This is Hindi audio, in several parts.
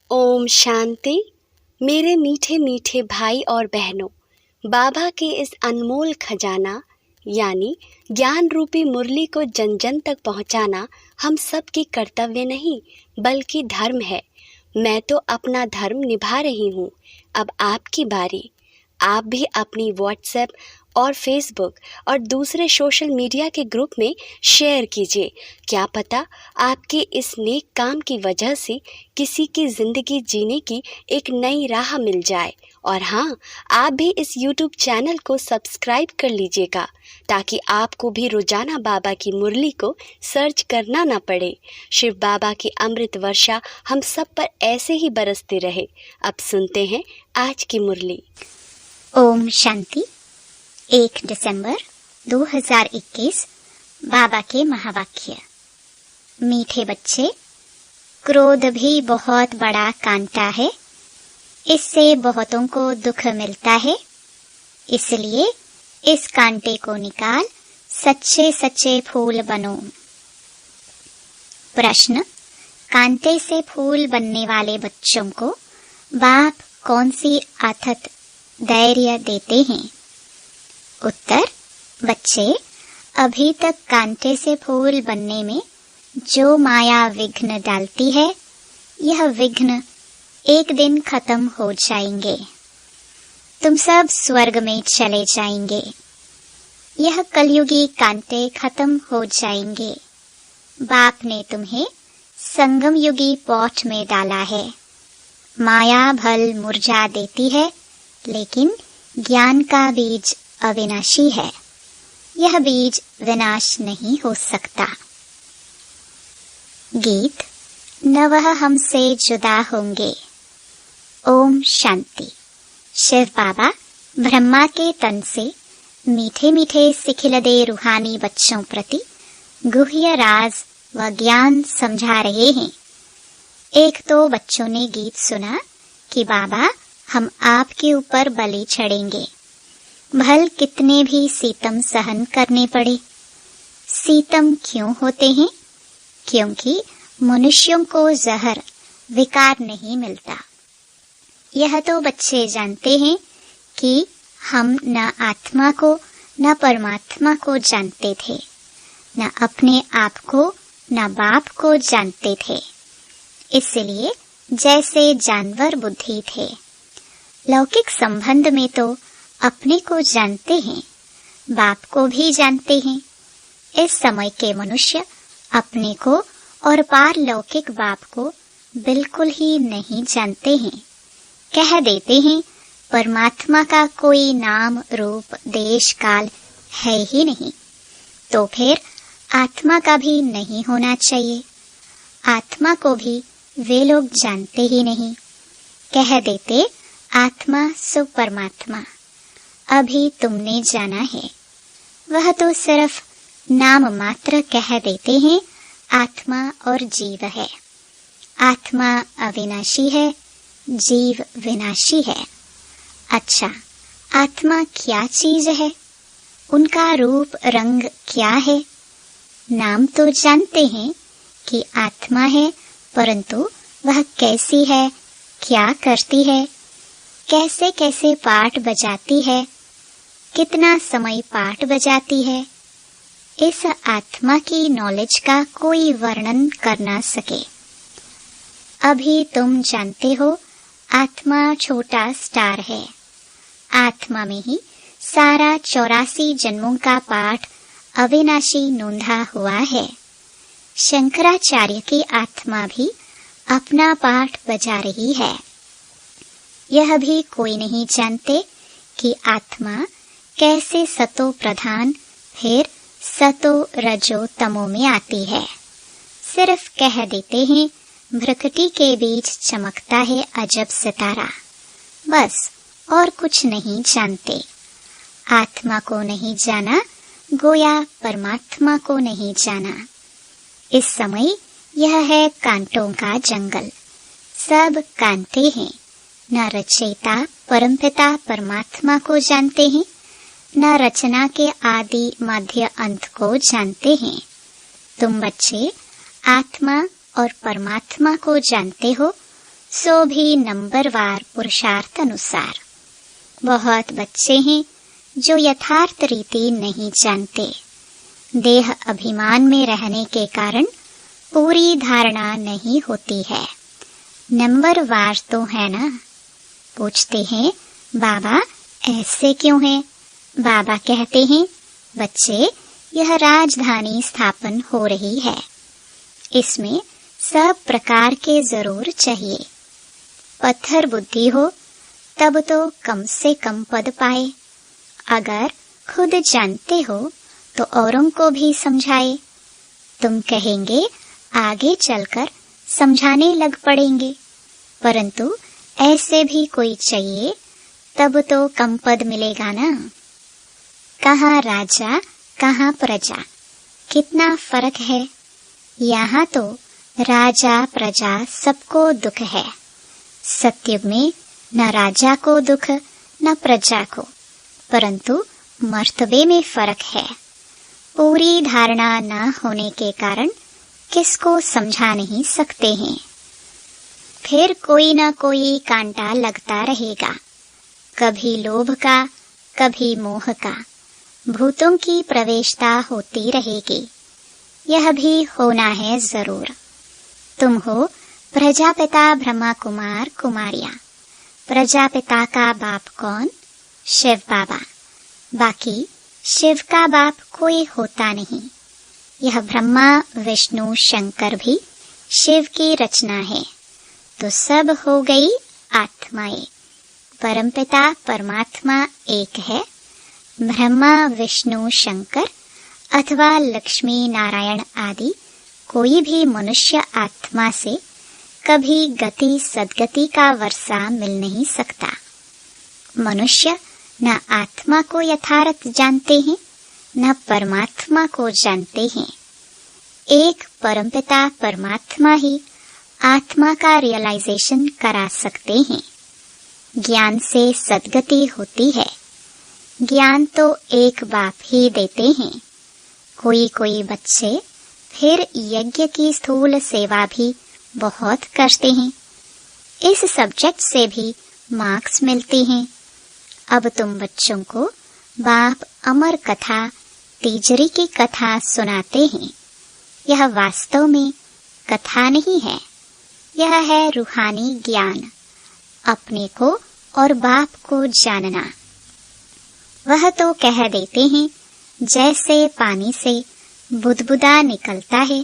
ओम शांति। मेरे मीठे मीठे भाई और बहनों, बाबा के इस अनमोल खजाना यानी ज्ञान रूपी मुरली को जन जन तक पहुंचाना हम सब की कर्तव्य नहीं बल्कि धर्म है। मैं तो अपना धर्म निभा रही हूँ। अब आपकी बारी। आप भी अपनी व्हाट्सएप और फेसबुक और दूसरे सोशल मीडिया के ग्रुप में शेयर कीजिए। क्या पता आपके इस नेक काम की वजह से किसी की ज़िंदगी जीने की एक नई राह मिल जाए। और हाँ, आप भी इस YouTube चैनल को सब्सक्राइब कर लीजिएगा ताकि आपको भी रोजाना बाबा की मुरली को सर्च करना ना पड़े। शिव बाबा की अमृत वर्षा हम सब पर ऐसे ही बरसते रहे। अब सुनते हैं आज की मुरली। ओम शांति। 1 दिसंबर 2021 बाबा के महावाक्य। मीठे बच्चे, क्रोध भी बहुत बड़ा कांटा है, इससे बहुतों को दुख मिलता है। इसलिए इस कांटे को निकाल सच्चे सच्चे फूल बनो। प्रश्न: कांटे से फूल बनने वाले बच्चों को बाप कौन सी आदत धैर्य देते हैं? उत्तर: बच्चे, अभी तक कांटे से फूल बनने में जो माया विघ्न डालती है, यह विघ्न एक दिन खत्म हो जाएंगे। तुम सब स्वर्ग में चले जाएंगे। यह कलयुगी कांटे खत्म हो जाएंगे। बाप ने तुम्हें संगम युगी पॉट में डाला है। माया भल मुरझा देती है, लेकिन ज्ञान का बीज अविनाशी है। यह बीज विनाश नहीं हो सकता। गीत: न वह हमसे जुदा होंगे। ओम शांति। शिव बाबा ब्रह्मा के तन से मीठे मीठे सिखिलदे रूहानी बच्चों प्रति गुह्य राज व ज्ञान समझा रहे हैं। एक तो बच्चों ने गीत सुना कि बाबा, हम आपके ऊपर बलि चढ़ेंगे, भल कितने भी सीतम सहन करने पड़े। सीतम क्यों होते हैं? क्योंकि मनुष्यों को जहर विकार नहीं मिलता। यह तो बच्चे जानते हैं कि हम न आत्मा को न परमात्मा को जानते थे, न अपने आप को न बाप को जानते थे। इसलिए जैसे जानवर बुद्धि थे। लौकिक संबंध में तो अपने को जानते हैं, बाप को भी जानते हैं। इस समय के मनुष्य अपने को और पारलौकिक बाप को बिल्कुल ही नहीं जानते हैं। कह देते हैं परमात्मा का कोई नाम रूप देश काल है ही नहीं, तो फिर आत्मा का भी नहीं होना चाहिए। आत्मा को भी वे लोग जानते ही नहीं। कह देते आत्मा सो परमात्मा। अभी तुमने जाना है। वह तो सिर्फ नाम मात्र कह देते हैं आत्मा और जीव है। आत्मा अविनाशी है, जीव विनाशी है। अच्छा, आत्मा क्या चीज है? उनका रूप रंग क्या है? नाम तो जानते हैं कि आत्मा है, परंतु वह कैसी है, क्या करती है, कैसे कैसे पाठ बजाती है, कितना समय पाठ बजाती है, इस आत्मा की नॉलेज का कोई वर्णन कर ना सके। अभी तुम जानते हो आत्मा छोटा स्टार है। आत्मा में ही सारा 84 जन्मों का पाठ अविनाशी नोंधा हुआ है। शंकराचार्य की आत्मा भी अपना पाठ बजा रही है। यह भी कोई नहीं जानते कि आत्मा कैसे सतो प्रधान फिर सतो रजो तमो में आती है। सिर्फ कह देते हैं भ्रकटी के बीच चमकता है अजब सितारा, बस, और कुछ नहीं जानते। आत्मा को नहीं जाना, गोया परमात्मा को नहीं जाना। इस समय यह है कांटों का जंगल। सब कांटे हैं। न रचयिता परमपिता परमात्मा को जानते हैं, न रचना के आदि मध्य अंत को जानते हैं। तुम बच्चे आत्मा और परमात्मा को जानते हो, सो भी नंबरवार पुरुषार्थ अनुसार। बहुत बच्चे हैं जो यथार्थ रीति नहीं जानते। देह अभिमान में रहने के कारण पूरी धारणा नहीं होती है। नंबरवार तो है ना। पूछते हैं, बाबा ऐसे क्यों है? बाबा कहते हैं, बच्चे यह राजधानी स्थापन हो रही है, इसमें सब प्रकार के जरूर चाहिए। पत्थर बुद्धि हो तब तो कम से कम पद पाए। अगर खुद जानते हो तो औरों को भी समझाए। तुम कहेंगे आगे चलकर समझाने लग पड़ेंगे, परंतु ऐसे भी कोई चाहिए तब तो कम पद मिलेगा ना। कहाँ राजा कहाँ प्रजा, कितना फर्क है। यहाँ तो राजा प्रजा सबको दुख है। सतयुग में न राजा को दुख न प्रजा को, परंतु मर्तबे में फर्क है। पूरी धारणा न होने के कारण किसको समझा नहीं सकते हैं। फिर कोई न कोई कांटा लगता रहेगा, कभी लोभ का कभी मोह का। भूतों की प्रवेशता होती रहेगी, यह भी होना है जरूर। तुम हो प्रजापिता ब्रह्मा कुमार कुमारियां। प्रजापिता का बाप कौन? शिव बाबा। बाकी शिव का बाप कोई होता नहीं। यह ब्रह्मा विष्णु शंकर भी शिव की रचना है, तो सब हो गई आत्माएं। परमपिता परमात्मा एक है। ब्रह्मा विष्णु शंकर अथवा लक्ष्मी नारायण आदि कोई भी मनुष्य आत्मा से कभी गति सद्गति का वर्षा मिल नहीं सकता। मनुष्य न आत्मा को यथार्थ जानते हैं न परमात्मा को जानते हैं। एक परमपिता परमात्मा ही आत्मा का रियलाइजेशन करा सकते हैं। ज्ञान से सद्गति होती है। ज्ञान तो एक बाप ही देते हैं। कोई कोई बच्चे फिर यज्ञ की स्थूल सेवा भी बहुत करते हैं। इस सब्जेक्ट से भी मार्क्स मिलते हैं। अब तुम बच्चों को बाप अमर कथा तीजरी की कथा सुनाते हैं। यह वास्तव में कथा नहीं है, यह है रूहानी ज्ञान, अपने को और बाप को जानना। वह तो कह देते हैं जैसे पानी से बुदबुदा निकलता है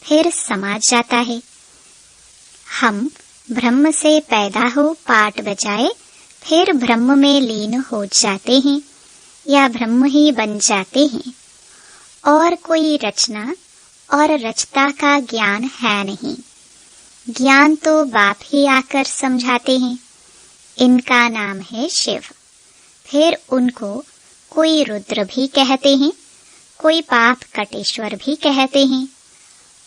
फिर समा जाता है। हम ब्रह्म से पैदा हो पाठ बजाए फिर ब्रह्म में लीन हो जाते हैं या ब्रह्म ही बन जाते हैं। और कोई रचना और रचता का ज्ञान है नहीं। ज्ञान तो बाप ही आकर समझाते हैं। इनका नाम है शिव। फिर उनको कोई रुद्र भी कहते हैं, कोई पाप कटेश्वर भी कहते हैं।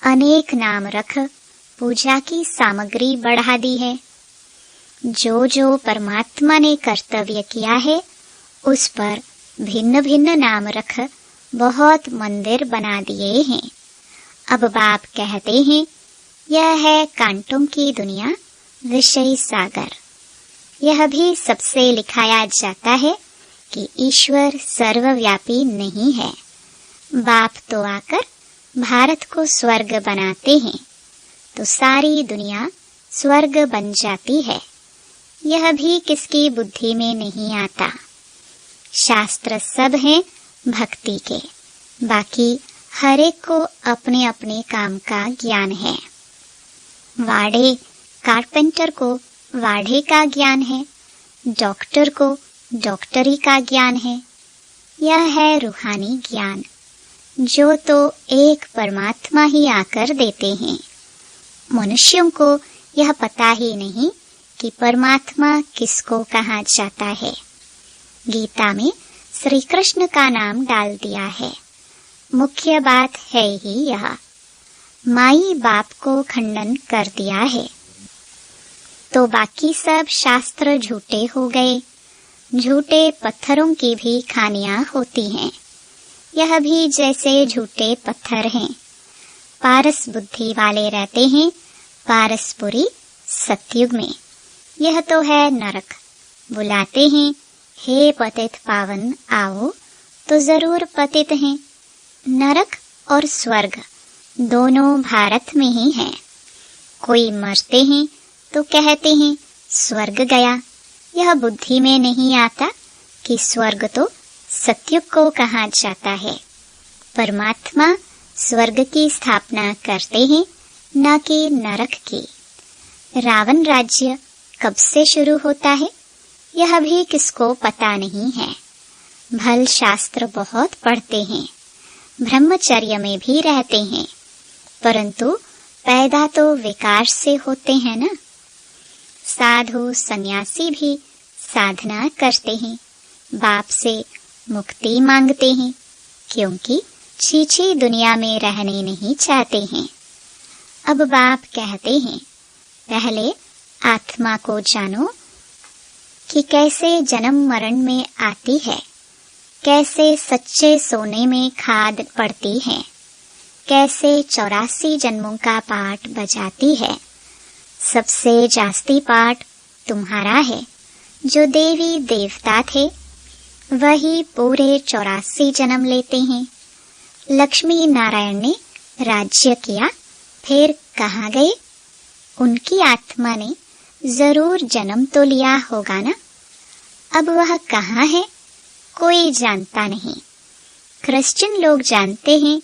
अनेक नाम रख पूजा की सामग्री बढ़ा दी है। जो जो परमात्मा ने कर्तव्य किया है उस पर भिन्न भिन्न नाम रख बहुत मंदिर बना दिए हैं। अब बाप कहते हैं यह है कांटों की दुनिया, विषय सागर। यह भी सबसे लिखाया जाता है कि ईश्वर सर्वव्यापी नहीं है। बाप तो आकर भारत को स्वर्ग बनाते हैं तो सारी दुनिया स्वर्ग बन जाती है। यह भी किसकी बुद्धि में नहीं आता। शास्त्र सब हैं भक्ति के, बाकी हर एक को अपने अपने काम का ज्ञान है। वाढ़े कारपेंटर को वाढ़े का ज्ञान है, डॉक्टर को डॉक्टरी का ज्ञान है। यह है रूहानी ज्ञान जो तो एक परमात्मा ही आकर देते हैं। मनुष्यों को यह पता ही नहीं कि परमात्मा किसको कहा जाता है। गीता में श्री कृष्ण का नाम डाल दिया है। मुख्य बात है ही यह। माई बाप को खंडन कर दिया है तो बाकी सब शास्त्र झूठे हो गए। झूठे पत्थरों की भी खानियां होती हैं। यह भी जैसे झूठे पत्थर हैं। पारस बुद्धि वाले रहते हैं पारसपुरी सतयुग में। यह तो है नरक। बुलाते हैं, हे पतित पावन आओ, तो जरूर पतित हैं। नरक और स्वर्ग दोनों भारत में ही हैं। कोई मरते हैं तो कहते हैं स्वर्ग गया। यह बुद्धि में नहीं आता कि स्वर्ग तो सतयुग को कहा जाता है। परमात्मा स्वर्ग की स्थापना करते हैं, न कि नरक की। रावण राज्य कब से शुरू होता है यह भी किसको पता नहीं है। भल शास्त्र बहुत पढ़ते हैं, ब्रह्मचर्य में भी रहते हैं, परंतु पैदा तो विकार से होते हैं ना। साधु सन्यासी भी साधना करते हैं, बाप से मुक्ति मांगते हैं, क्योंकि छीछी दुनिया में रहने नहीं चाहते हैं। अब बाप कहते हैं, पहले आत्मा को जानो कि कैसे जन्म मरण में आती है, कैसे सच्चे सोने में खाद पड़ती है, कैसे 84 जन्मों का पाठ बजाती है। सबसे जास्ती पाठ तुम्हारा है। जो देवी देवता थे वही पूरे 84 जन्म लेते हैं। लक्ष्मी नारायण ने राज्य किया, फिर कहाँ गए? उनकी आत्मा ने जरूर जन्म तो लिया होगा ना। अब वह कहाँ है कोई जानता नहीं। क्रिश्चियन लोग जानते हैं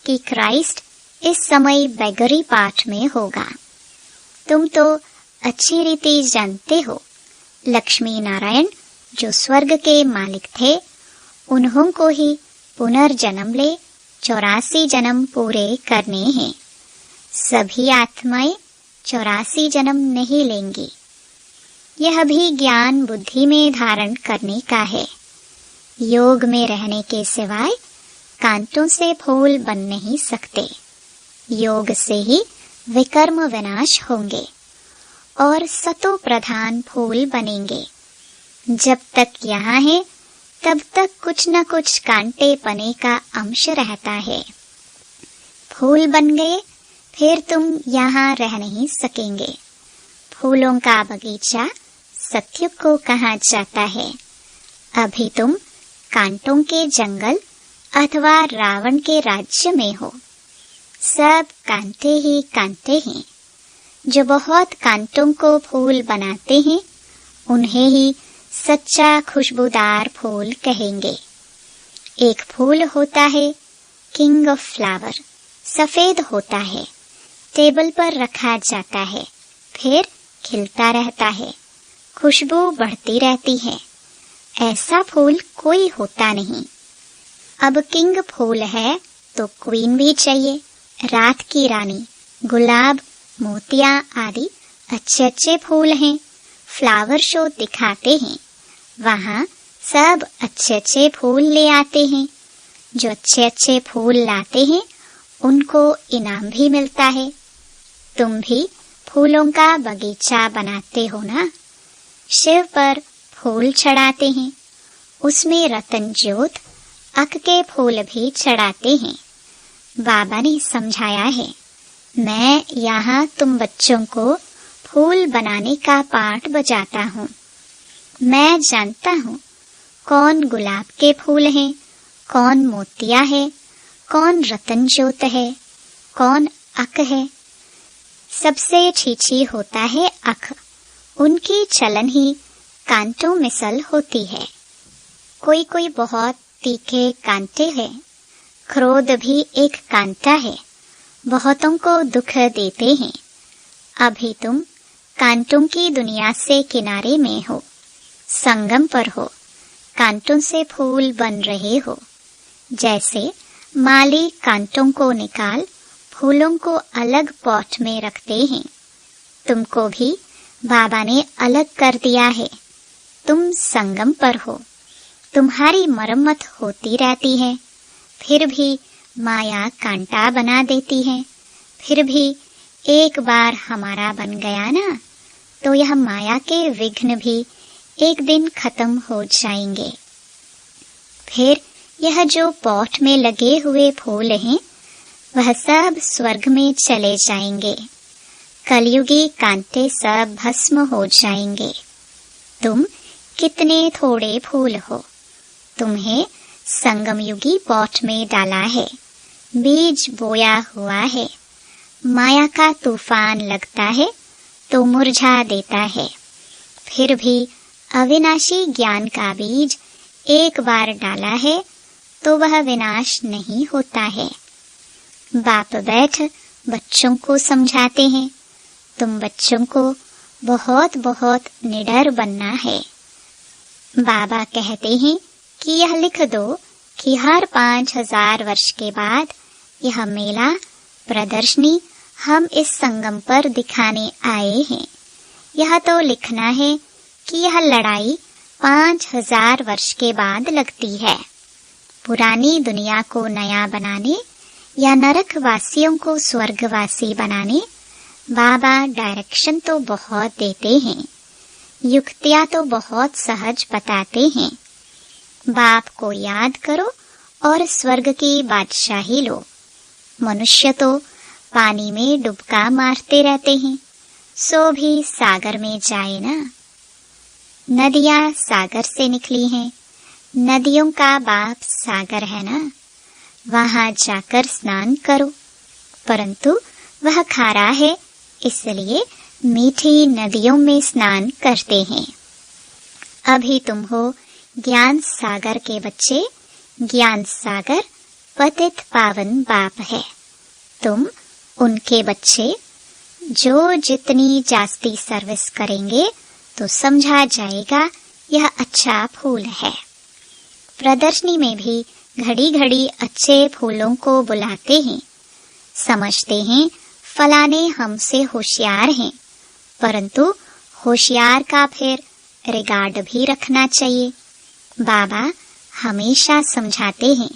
कि क्राइस्ट इस समय बेगरी पाठ में होगा। तुम तो अच्छी रीति जानते हो, लक्ष्मी नारायण जो स्वर्ग के मालिक थे, उन्हों को ही पुनर्जन्म ले 84 जन्म पूरे करने हैं। सभी आत्माएं 84 जन्म नहीं लेंगी। यह भी ज्ञान बुद्धि में धारण करने का है। योग में रहने के सिवाय कांटों से फूल बन नहीं सकते। योग से ही विकर्म विनाश होंगे और सतो प्रधान फूल बनेंगे। जब तक यहाँ है तब तक कुछ न कुछ कांटे पने का अंश रहता है। फूल बन गए फिर तुम यहाँ रह नहीं सकेंगे। फूलों का बगीचा सतयुग को कहा जाता है। अभी तुम कांटों के जंगल अथवा रावण के राज्य में हो। सब कांटे ही कांटे हैं। जो बहुत कांटों को फूल बनाते हैं उन्हें ही सच्चा खुशबूदार फूल कहेंगे। एक फूल होता है किंग ऑफ फ्लावर, सफेद होता है, टेबल पर रखा जाता है, फिर खिलता रहता है, खुशबू बढ़ती रहती है। ऐसा फूल कोई होता नहीं। अब किंग फूल है तो क्वीन भी चाहिए। रात की रानी, गुलाब, मोतिया आदि अच्छे अच्छे फूल हैं। फ्लावर शो दिखाते हैं, वहाँ सब अच्छे अच्छे फूल ले आते हैं। जो अच्छे अच्छे फूल लाते हैं उनको इनाम भी मिलता है। तुम भी फूलों का बगीचा बनाते हो ना। शिव पर फूल चढ़ाते हैं, उसमें रतन ज्योत, अक के फूल भी चढ़ाते हैं। बाबा ने समझाया है, मैं यहाँ तुम बच्चों को फूल बनाने का पाठ बजाता हूँ। मैं जानता हूँ कौन गुलाब के फूल हैं, कौन मोतिया है, कौन रतन ज्योत है, कौन अक है। सबसे छीछी होता है अक। उनकी चलन ही कांटों मिसल होती है। कोई कोई बहुत तीखे कांटे हैं। क्रोध भी एक कांटा है, बहुतों को दुख देते हैं। अभी तुम कांटों की दुनिया से किनारे में हो, संगम पर हो, कांटों से फूल बन रहे हो। जैसे माली कांटों को निकाल फूलों को अलग पॉट में रखते हैं, तुमको भी बाबा ने अलग कर दिया है। तुम संगम पर हो, तुम्हारी मरम्मत होती रहती है, फिर भी माया कांटा बना देती है। फिर भी एक बार हमारा बन गया ना, तो यह माया के विघ्न भी एक दिन खत्म हो जाएंगे। फिर यह जो पॉट में लगे हुए फूल हैं, वह सब स्वर्ग में चले जाएंगे। कलयुगी कांटे सब भस्म हो जाएंगे। तुम कितने थोड़े फूल हो, तुम्हें संगमयुगी पॉट में डाला है, बीज बोया हुआ है। माया का तूफान लगता है तो मुरझा देता है, फिर भी अविनाशी ज्ञान का बीज एक बार डाला है तो वह विनाश नहीं होता है। बाप बैठ बच्चों को समझाते हैं, तुम बच्चों को बहुत बहुत निडर बनना है। बाबा कहते हैं कि यह लिख दो कि हर 5000 वर्ष के बाद यह मेला प्रदर्शनी हम इस संगम पर दिखाने आए हैं। यह तो लिखना है कि यह लड़ाई 5000 वर्ष के बाद लगती है। पुरानी दुनिया को नया बनाने या नरक वासियों को स्वर्गवासी बनाने बाबा डायरेक्शन तो बहुत देते हैं, युक्तियां तो बहुत सहज बताते हैं। बाप को याद करो और स्वर्ग की बादशाही लो। मनुष्य तो पानी में डुबका मारते रहते हैं, सो भी सागर में जाए ना। नदियां सागर से निकली हैं, नदियों का बाप सागर है ना, वहां जाकर स्नान करो। परंतु वह खारा है, इसलिए मीठी नदियों में स्नान करते हैं। अभी तुम हो ज्ञान सागर के बच्चे। ज्ञान सागर पतित पावन बाप है, तुम उनके बच्चे। जो जितनी जास्ती सर्विस करेंगे तो समझा जाएगा यह अच्छा फूल है। प्रदर्शनी में भी घड़ी घड़ी अच्छे फूलों को बुलाते हैं, समझते हैं फलाने हमसे होशियार हैं, परंतु होशियार का फिर रिगार्ड भी रखना चाहिए। बाबा हमेशा समझाते हैं,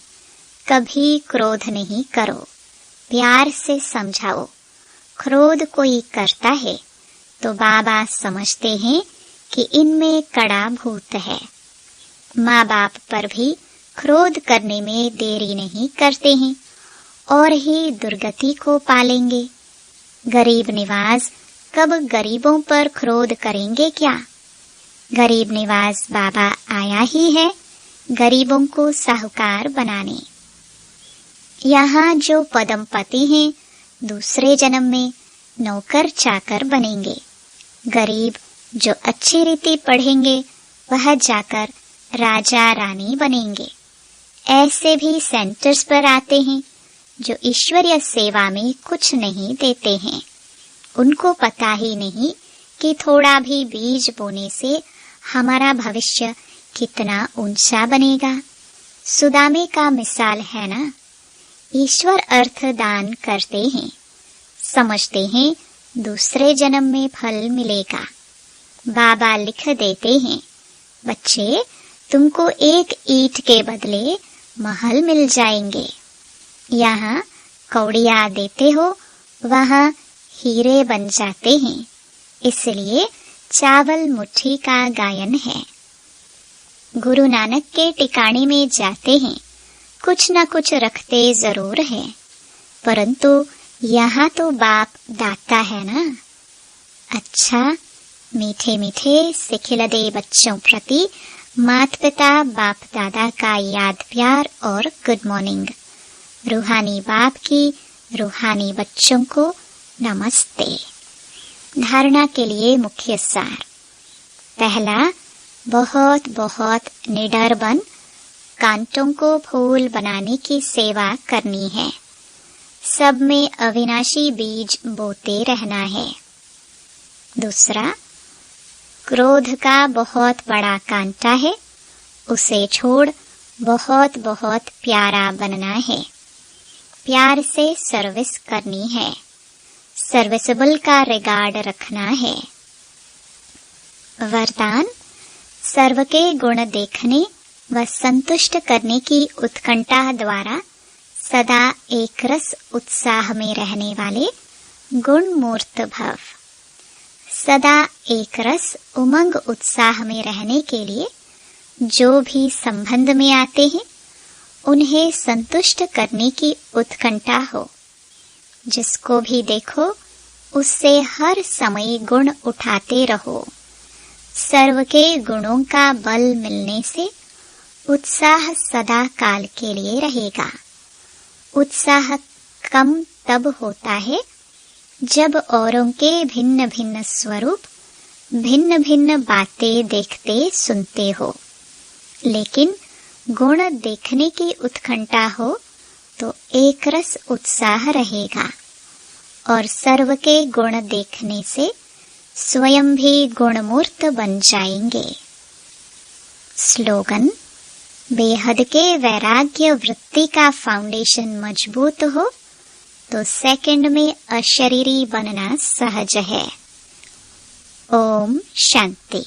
कभी क्रोध नहीं करो, प्यार से समझाओ। क्रोध कोई करता है तो बाबा समझते हैं कि इनमें कड़ा भूत है। माँ बाप पर भी क्रोध करने में देरी नहीं करते हैं और ही दुर्गति को पालेंगे। गरीब निवाज कब गरीबों पर क्रोध करेंगे क्या? गरीब निवाज बाबा आया ही है गरीबों को साहूकार बनाने। यहाँ जो पदमपति हैं दूसरे जन्म में नौकर चाकर बनेंगे। गरीब जो अच्छी रीति पढ़ेंगे वह जाकर राजा रानी बनेंगे। ऐसे भी सेंटर्स पर आते हैं जो ईश्वरीय सेवा में कुछ नहीं देते हैं। उनको पता ही नहीं कि थोड़ा भी बीज बोने से हमारा भविष्य कितना ऊंचा बनेगा। सुदामे का मिसाल है ना, ईश्वर अर्थ दान करते हैं, समझते हैं दूसरे जन्म में फल मिलेगा। बाबा लिख देते हैं, बच्चे तुमको एक ईंट के बदले महल मिल जाएंगे। यहाँ कौड़िया देते हो, वहाँ हीरे बन जाते हैं। इसलिए चावल मुट्ठी का गायन है। गुरु नानक के टिकाणे में जाते हैं, कुछ न कुछ रखते जरूर है, परंतु यहाँ तो बाप दाता है ना। अच्छा मीठे मीठे सिखिलदे बच्चों प्रति माता पिता बाप दादा का याद प्यार और गुड मॉर्निंग। रूहानी बाप की रूहानी बच्चों को नमस्ते। धारणा के लिए मुख्य सार। पहला, बहुत बहुत निडर बन कांटों को फूल बनाने की सेवा करनी है। सब में अविनाशी बीज बोते रहना है। दूसरा, क्रोध का बहुत बड़ा कांटा है, उसे छोड़ बहुत बहुत प्यारा बनना है। प्यार से सर्विस करनी है, सर्विसेबल का रिगार्ड रखना है। वरदान, सर्व के गुण देखने व संतुष्ट करने की उत्कंठा द्वारा सदा एक रस उत्साह में रहने वाले गुण मूर्त भव। सदा एक रस उमंग उत्साह में रहने के लिए जो भी संबंध में आते हैं उन्हें संतुष्ट करने की उत्कंठा हो। जिसको भी देखो उससे हर समय गुण उठाते रहो। सर्व के गुणों का बल मिलने से उत्साह सदा काल के लिए रहेगा। उत्साह कम तब होता है जब औरों के भिन्न भिन्न स्वरूप, भिन्न भिन्न बातें देखते सुनते हो। लेकिन गुण देखने की उत्कंठा हो तो एक रस उत्साह रहेगा और सर्व के गुण देखने से स्वयं भी गुणमूर्त बन जाएंगे। स्लोगन: बेहद के वैराग्य वृत्ति का फाउंडेशन मजबूत हो तो सेकंड में अशरीरी बनना सहज है। ओम शांति।